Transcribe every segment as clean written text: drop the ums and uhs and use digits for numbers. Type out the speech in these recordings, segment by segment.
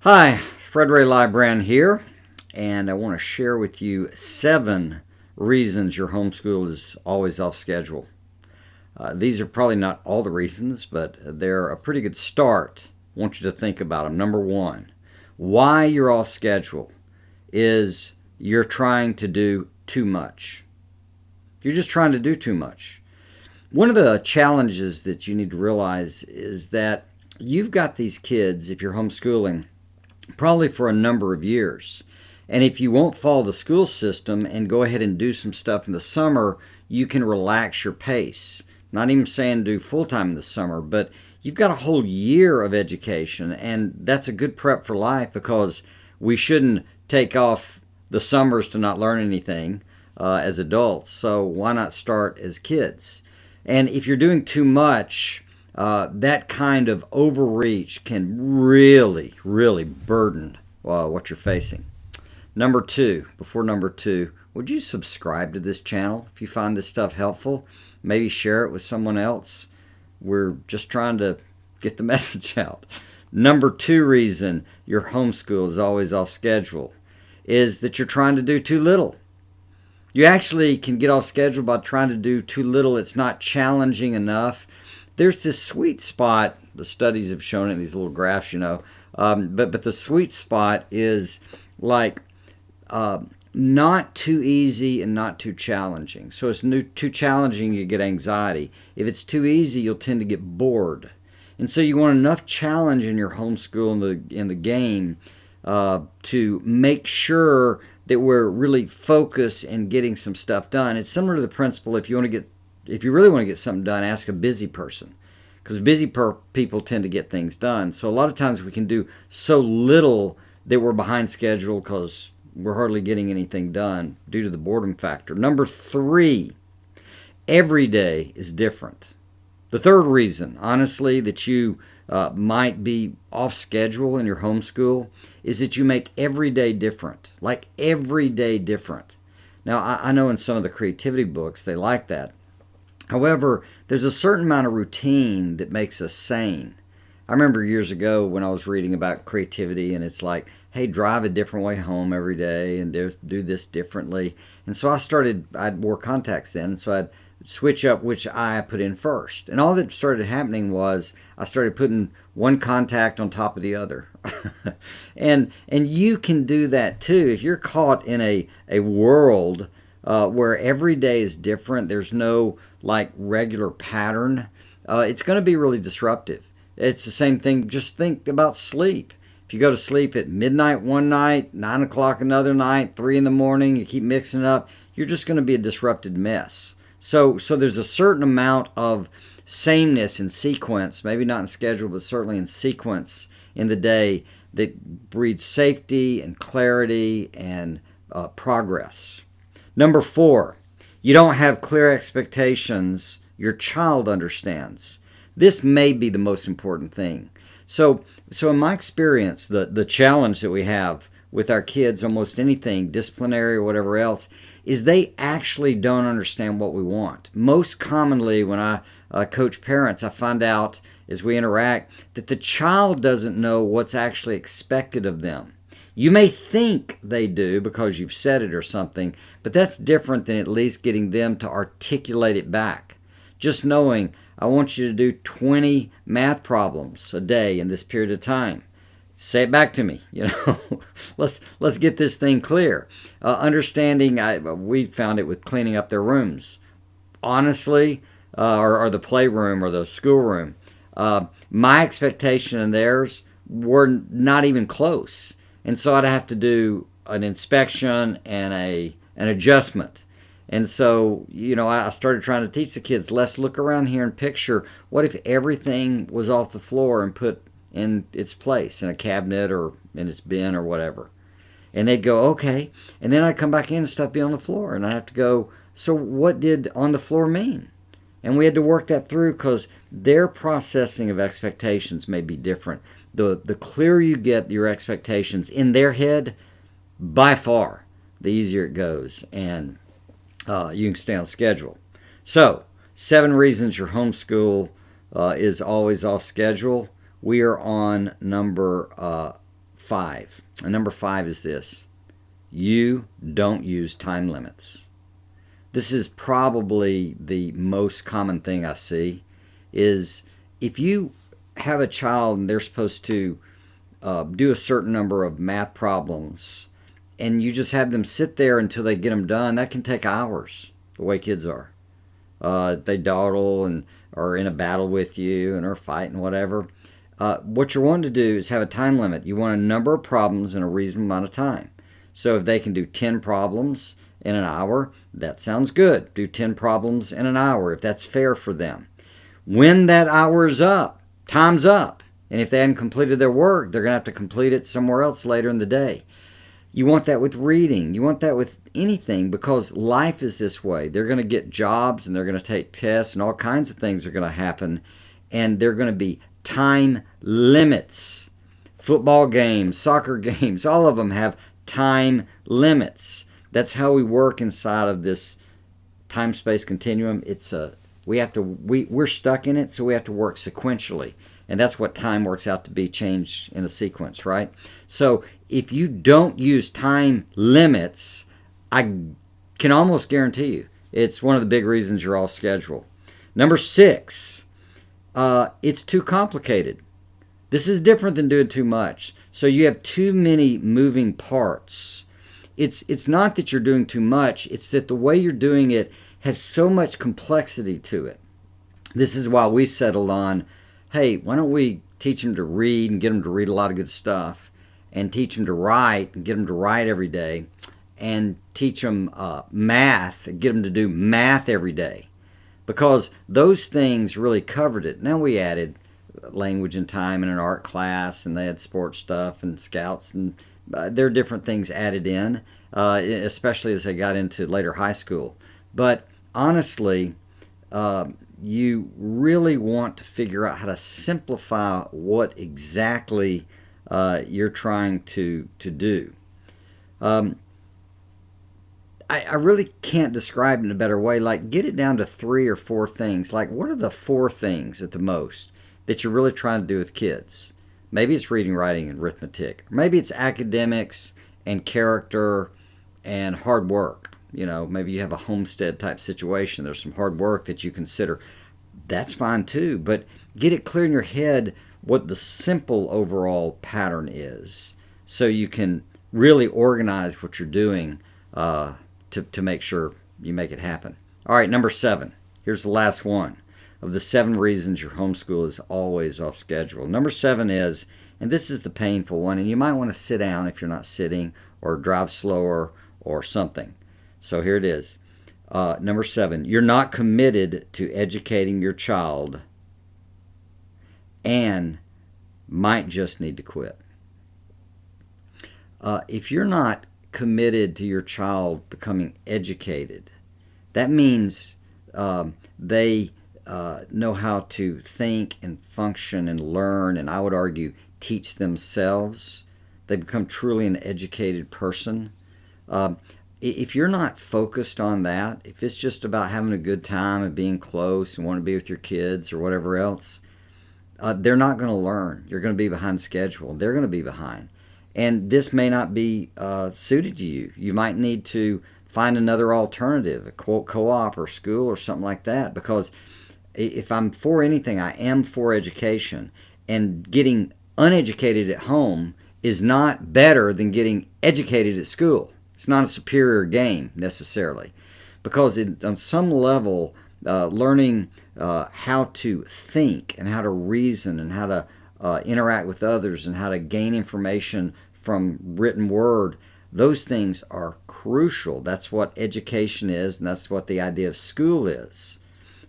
Hi, Fred Ray Lybrand here, and I want to share with you 7 reasons your homeschool is always off schedule. These are probably not all the reasons, but they're a pretty good start. I want you to think about them. Number 1, why you're off schedule is you're trying to do too much. You're just trying to do too much. One of the challenges that you need to realize is that you've got these kids, if you're homeschooling, probably for a number of years. And if you won't follow the school system and go ahead and do some stuff in the summer, you can relax your pace. I'm not even saying do full-time in the summer, but you've got a whole year of education, and that's a good prep for life because we shouldn't take off the summers to not learn anything as adults. So why not start as kids? And if you're doing too much, that kind of overreach can really burden what you're facing. Number 2, would you subscribe to this channel if you find this stuff helpful? Maybe share it with someone else. We're just trying to get the message out. Number 2 reason your homeschool is always off schedule is that you're trying to do too little. You actually can get off schedule by trying to do too little. It's not challenging enough. There's this sweet spot. The studies have shown it in these little graphs, but the sweet spot is like not too easy and not too challenging. So it's too challenging, you get anxiety. If it's too easy, you'll tend to get bored. And so you want enough challenge in your homeschool in the game to make sure that we're really focused and getting some stuff done. It's similar to the principle: if you really want to get something done, ask a busy person, because busy people tend to get things done. So a lot of times we can do so little that we're behind schedule because we're hardly getting anything done due to the boredom factor. Number 3, every day is different. The third reason, honestly, that you might be off schedule in your homeschool is that you make every day different, like every day different. Now, I know in some of the creativity books they like that. However, there's a certain amount of routine that makes us sane. I remember years ago when I was reading about creativity, and it's like, hey, drive a different way home every day and do this differently. And so I wore contacts then, so I'd switch up which eye I put in first. And all that started happening was I started putting one contact on top of the other. and you can do that too. If you're caught in a world where every day is different, there's no like regular pattern, it's going to be really disruptive. It's the same thing. Just think about sleep. If you go to sleep at midnight one night, 9 o'clock another night, 3 in the morning, you keep mixing it up, you're just going to be a disrupted mess. So there's a certain amount of sameness in sequence, maybe not in schedule, but certainly in sequence in the day that breeds safety and clarity and progress. Number 4, you don't have clear expectations your child understands. This may be the most important thing. So in my experience, the challenge that we have with our kids, almost anything, disciplinary or whatever else, is they actually don't understand what we want. Most commonly when I coach parents, I find out as we interact that the child doesn't know what's actually expected of them. You may think they do because you've said it or something, but that's different than at least getting them to articulate it back. Just knowing, I want you to do 20 math problems a day in this period of time. Say it back to me. Let's get this thing clear. Understanding, we found it with cleaning up their rooms. Honestly, or the playroom or the schoolroom, my expectation and theirs were not even close. And so I'd have to do an inspection and an adjustment. And so, I started trying to teach the kids, let's look around here and picture, what if everything was off the floor and put in its place, in a cabinet or in its bin or whatever. And they'd go, okay. And then I'd come back in and stuff be on the floor. And I'd have to go, so what did on the floor mean? And we had to work that through because their processing of expectations may be different. The clearer you get your expectations in their head, by far, the easier it goes. And you can stay on schedule. So, 7 reasons your homeschool is always off schedule. We are on number 5. And number 5 is this: you don't use time limits. This is probably the most common thing I see, is if you have a child and they're supposed to do a certain number of math problems, and you just have them sit there until they get them done, that can take hours, the way kids are. They dawdle and are in a battle with you and are fighting, whatever. What you're wanting to do is have a time limit. You want a number of problems in a reasonable amount of time. So if they can do 10 problems in an hour, that sounds good. Do 10 problems in an hour if that's fair for them. When that hour is up, time's up. And if they haven't completed their work, they're going to have to complete it somewhere else later in the day. You want that with reading. You want that with anything, because life is this way. They're going to get jobs and they're going to take tests and all kinds of things are going to happen. And they're going to be time limits. Football games, soccer games, all of them have time limits. That's how we work inside of this time-space continuum. We're stuck in it, so we have to work sequentially. And that's what time works out to be, changed in a sequence, right? So if you don't use time limits, I can almost guarantee you it's one of the big reasons you're off schedule. Number 6, it's too complicated. This is different than doing too much. So you have too many moving parts. It's not that you're doing too much, it's that the way you're doing it has so much complexity to it. This is why we settled on, hey, why don't we teach them to read and get them to read a lot of good stuff, and teach them to write and get them to write every day, and teach them math and get them to do math every day, because those things really covered it. Now we added language and time in an art class, and they had sports stuff and scouts, and there are different things added in, especially as they got into later high school. But honestly, you really want to figure out how to simplify what exactly you're trying to do. I really can't describe it in a better way. Like, get it down to 3 or 4 things. Like, what are the 4 things at the most that you're really trying to do with kids? Maybe it's reading, writing, and arithmetic. Maybe it's academics and character and hard work. Maybe you have a homestead type situation. There's some hard work that you consider. That's fine too, but get it clear in your head what the simple overall pattern is, so you can really organize what you're doing to make sure you make it happen. All right, number 7. Here's the last one of the 7 reasons your homeschool is always off schedule. Number 7 is, and this is the painful one, and you might want to sit down if you're not sitting, or drive slower or something. So here it is. Number 7, you're not committed to educating your child and might just need to quit. If you're not committed to your child becoming educated, that means they know how to think and function and learn, and I would argue teach themselves. They become truly an educated person. If you're not focused on that, if it's just about having a good time and being close and want to be with your kids or whatever else, they're not going to learn. You're going to be behind schedule. They're going to be behind. And this may not be suited to you. You might need to find another alternative, a co-op or school or something like that, because if I'm for anything, I am for education. And getting uneducated at home is not better than getting educated at school. It's not a superior game necessarily, because on some level, learning how to think and how to reason and how to interact with others and how to gain information from written word, those things are crucial. That's what education is, and that's what the idea of school is.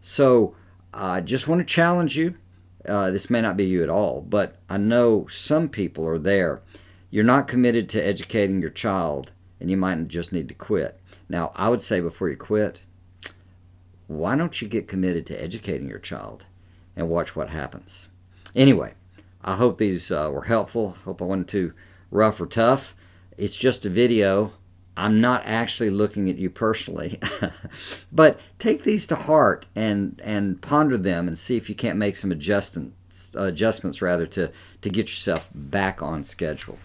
So I just want to challenge you. This may not be you at all, but I know some people are there. You're not committed to educating your child, and you might just need to quit. Now, I would say before you quit, why don't you get committed to educating your child and watch what happens? Anyway, I hope these were helpful. Hope I wasn't too rough or tough. It's just a video. I'm not actually looking at you personally. But take these to heart and ponder them and see if you can't make some adjustments to get yourself back on schedule.